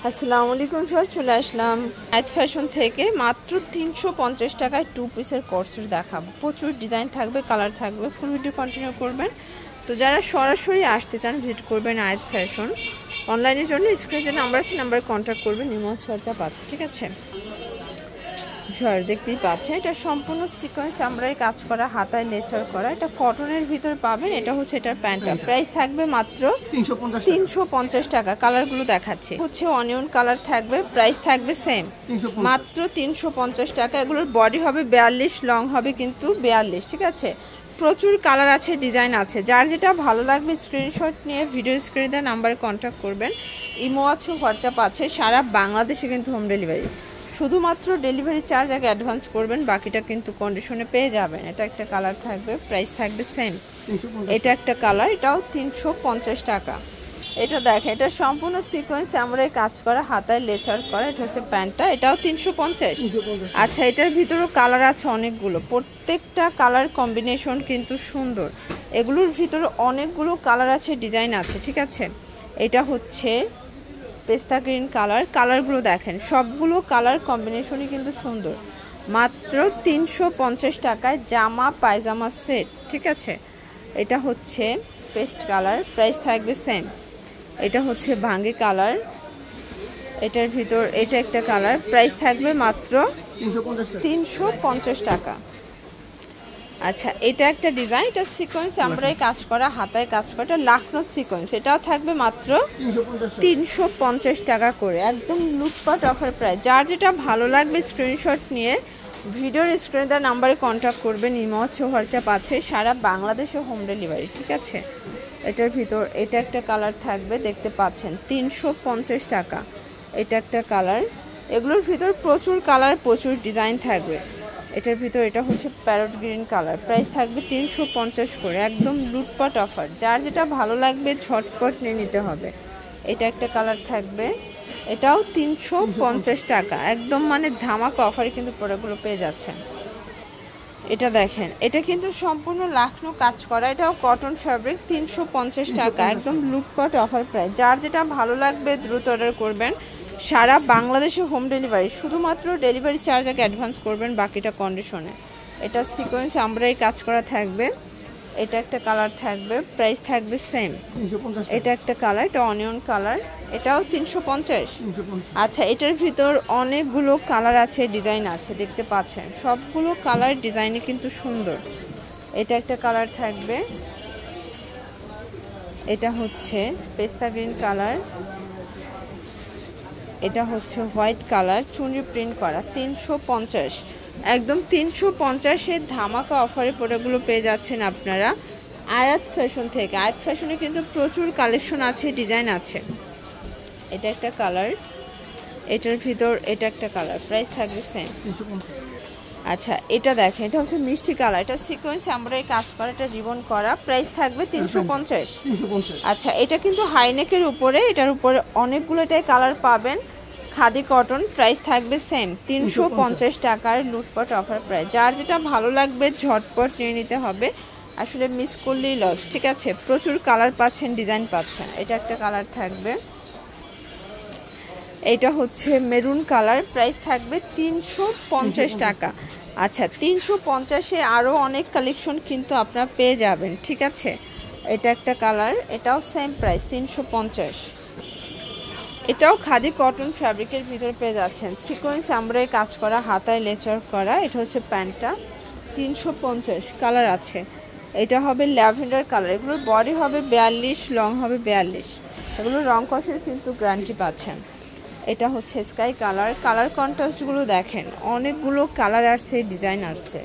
আসসালামু আলাইকুম স্যার, চলে আসলাম আয়াত ফ্যাশন থেকে। মাত্র 350 টাকায় 2 পিসের কোর্সের দেখাবো। প্রচুর ডিজাইন থাকবে, কালার থাকবে, ফুল ভিডিও কন্টিনিউ করবেন। তো যারা সরাসরি আসতে চান ভিজিট করবেন আয়াত ফ্যাশন। অনলাইনের জন্য স্ক্রিনে যে নাম্বার আছে নাম্বারে কন্ট্যাক্ট করবেন, ইমো হোয়াটসঅ্যাপ আছে, ঠিক আছে। স্যার দেখতেই পাচ্ছেন, এটা সম্পূর্ণ সিকোয়েন্স আমরাই কাজ করা, হাতায় নেচার করা। এটা কটনের ভিতর পাবেন। এটা হচ্ছে এটার প্যান্টটা, প্রাইস থাকবে মাত্র 350 টাকা। কালারগুলো দেখাচ্ছে, হচ্ছে অনিয়ন কালার থাকবে, প্রাইস থাকবে সেম মাত্র 350 টাকা। এগুলোর বডি হবে 42, লং হবে কিন্তু 42, ঠিক আছে। প্রচুর কালার আছে, ডিজাইন আছে, যার যেটা ভালো লাগবে স্ক্রিনশট নিয়ে ভিডিও স্ক্রিনে দেওয়া নাম্বারে কন্ট্যাক্ট করবেন। ইমো আছে, হোয়াটসঅ্যাপ আছে, সারা বাংলাদেশে কিন্তু হোম ডেলিভারি। শুধুমাত্র ডেলিভারি চার্জ আগে অ্যাডভান্স করবেন, বাকিটা কিন্তু কন্ডিশনে পেয়ে যাবেন। এটা একটা কালার থাকবে, প্রাইস থাকবে সেম। এটা একটা কালার, এটাও 350 টাকা। এটা দেখেন, এটা সম্পূর্ণ সিকোয়েন্স আমরাই কাজ করা, হাতায় লেচার করা। এটা হচ্ছে প্যান্টটা, এটাও 350। আচ্ছা, এটার ভিতরেও কালার আছে অনেকগুলো, প্রত্যেকটা কালার কম্বিনেশন কিন্তু সুন্দর। এগুলোর ভিতরে অনেকগুলো কালার আছে, ডিজাইন আছে, ঠিক আছে। এটা হচ্ছে পেস্তা গ্রিন কালার। কালারগুলো দেখেন, সবগুলো কালার কম্বিনেশনই কিন্তু সুন্দর। মাত্র 350 টাকায় জামা পায়জামা সেট, ঠিক আছে। এটা হচ্ছে পেস্ট কালার, প্রাইস থাকবে সেম। এটা হচ্ছে ভাঙ্গি কালার, এটার ভিতর এটা একটা কালার, প্রাইস থাকবে মাত্র 350 টাকা। আচ্ছা, এটা একটা ডিজাইন, এটা সিকোয়েন্স আমরাই কাজ করা, হাতায় কাজ করা, এটা লাখনো সিকোয়েন্স। এটাও থাকবে মাত্র 350 টাকা করে, একদম লুটপাট অফার প্রাইস। যার যেটা ভালো লাগবে স্ক্রিনশট নিয়ে ভিডিওর স্ক্রিনে দেওয়া নাম্বারে কন্ট্যাক্ট করবেন। ইমো আছে, হোয়াটসঅ্যাপ আছে, সারা বাংলাদেশে হোম ডেলিভারি, ঠিক আছে। এটার ভিতর এটা একটা কালার থাকবে, দেখতে পাচ্ছেন, 350 টাকা। এটা একটা কালার। এগুলোর ভিতর প্রচুর কালার, প্রচুর ডিজাইন থাকবে। এটার ভিতর এটা হচ্ছে প্যারট গ্রিন কালার, প্রাইস থাকবে 350 করে, একদম লুটপাট অফার। যার যেটা ভালো লাগবে ঝটপট নিয়ে নিতে হবে। এটা একটা কালার থাকবে, এটাও 350 টাকা, একদম মানে ধামাকা অফারে কিন্তু প্রোডাক্টগুলো পেয়ে যাচ্ছেন। এটা দেখেন, এটা কিন্তু সম্পূর্ণ লাখনো কাজ করা, এটাও কটন ফ্যাব্রিক, 350 টাকা, একদম লুটপাট অফার প্রাইস। যার যেটা ভালো লাগবে দ্রুত অর্ডার করবেন, সারা বাংলাদেশে হোম ডেলিভারি। শুধুমাত্র ডেলিভারি চার্জ আগে অ্যাডভান্স করবেন, বাকিটা কন্ডিশনে। এটা সিকোয়েন্স আমরাই কাজ করা থাকবে। এটা একটা কালার থাকবে, প্রাইস থাকবে সেম। এটা একটা কালার, এটা অনিয়ন কালার, এটাও 350। আচ্ছা, এটার ভিতর অনেকগুলো কালার আছে, ডিজাইন আছে, দেখতে পাচ্ছেন, সবগুলো কালার ডিজাইনে কিন্তু সুন্দর। এটা একটা কালার থাকবে, এটা হচ্ছে পেস্তা গ্রিন কালার, এটা হচ্ছে হোয়াইট কালার, চুনরি প্রিন্ট করা, 350, একদম 350-এর ধামাকা অফারে প্রোডাক্টগুলো পেয়ে যাচ্ছেন আপনারা আয়াত ফ্যাশন থেকে। আয়াত ফ্যাশনে কিন্তু প্রচুর কালেকশন আছে, ডিজাইন আছে। এটা একটা কালার, এটার ভিতর এটা একটা কালার, প্রাইস থাকবে সেম। আচ্ছা, এটা দেখেন, এটা হচ্ছে মিষ্টি কালার, এটা সিকোয়েন্স আমরাই কাজ করা, এটা রিবন করা, প্রাইস থাকবে 350। আচ্ছা, এটা কিন্তু হাইনেকের উপরে, এটার উপরে অনেকগুলো এটাই কালার পাবেন, খাদি কটন, প্রাইস থাকবে সেম 350 টাকার লুটপাট অফার প্রাইস। যার যেটা ভালো লাগবে ঝটপট নিয়ে নিতে হবে, আসলে মিস করলেই লস, ঠিক আছে। প্রচুর কালার পাচ্ছেন, ডিজাইন পাচ্ছেন। এটা একটা কালার থাকবে, এটা হচ্ছে মেরুন কালার, প্রাইস থাকবে 350 টাকা। আচ্ছা, 350-এ আরও অনেক কালেকশন কিন্তু আপনারা পেয়ে যাবেন, ঠিক আছে। এটা একটা কালার, এটাও সেম প্রাইস 350। এটাও খাদি কটন ফ্যাব্রিকের ভিতরে পেয়ে যাচ্ছেন, সিকোয়েন্স আমরাই কাজ করা, হাতায় লেচার করা। এটা হচ্ছে প্যান্টটা, 350, কালার আছে। এটা হবে ল্যাভেন্ডার কালার, এগুলোর বডি হবে 42, লং হবে 42, এগুলো রং কষের কিন্তু গ্যারান্টি পাচ্ছেন। এটা হচ্ছে স্কাই কালার, কালার কন্ট্রাস্টগুলো দেখেন, অনেকগুলো কালার আসছে, ডিজাইন আসছে,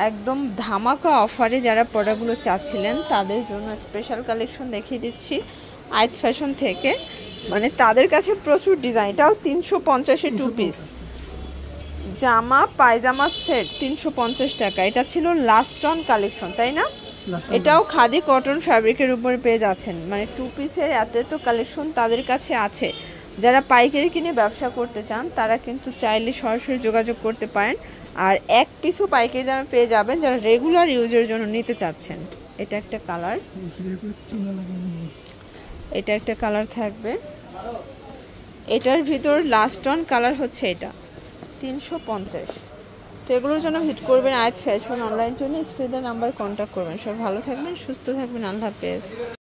একদম ধামাকা অফারে। যারা প্রোডাক্টগুলো চাচ্ছিলেন তাদের জন্য স্পেশাল কালেকশন দেখিয়ে দিচ্ছি আয়াত ফ্যাশন থেকে, মানে তাদের কাছে প্রচুর ডিজাইন। এটাও 350-এ 2 পিস জামা পায়জামা সেট, 350 টাকা। এটা ছিল লাস্ট অন কালেকশন, তাই না? এটাও খাদি কটন ফ্যাব্রিকের উপরে পেয়ে যাচ্ছেন, মানে 2 পিসের এত কালেকশন তাদের কাছে আছে। যারা পাইকারি কিনে ব্যবসা করতে চান তারা কিন্তু চাইলে সরাসরি যোগাযোগ করতে পারেন, আর 1 পিসও পাইকারি দামে পেয়ে যাবেন যারা রেগুলার ইউজের জন্য নিতে চাচ্ছেন। এটা একটা কালার, এটা একটা কালার থাকবে, এটার ভিতর লাস্ট অন কালার হচ্ছে এটা 350। তো এগুলোর জন্য ভিজিট করবেন আয়াত ফ্যাশন অনলাইন জন্য স্ক্রিনের নাম্বার কন্ট্যাক্ট করবেন। সব ভালো থাকবেন, সুস্থ থাকবেন, আল্লাহ হাফেজ।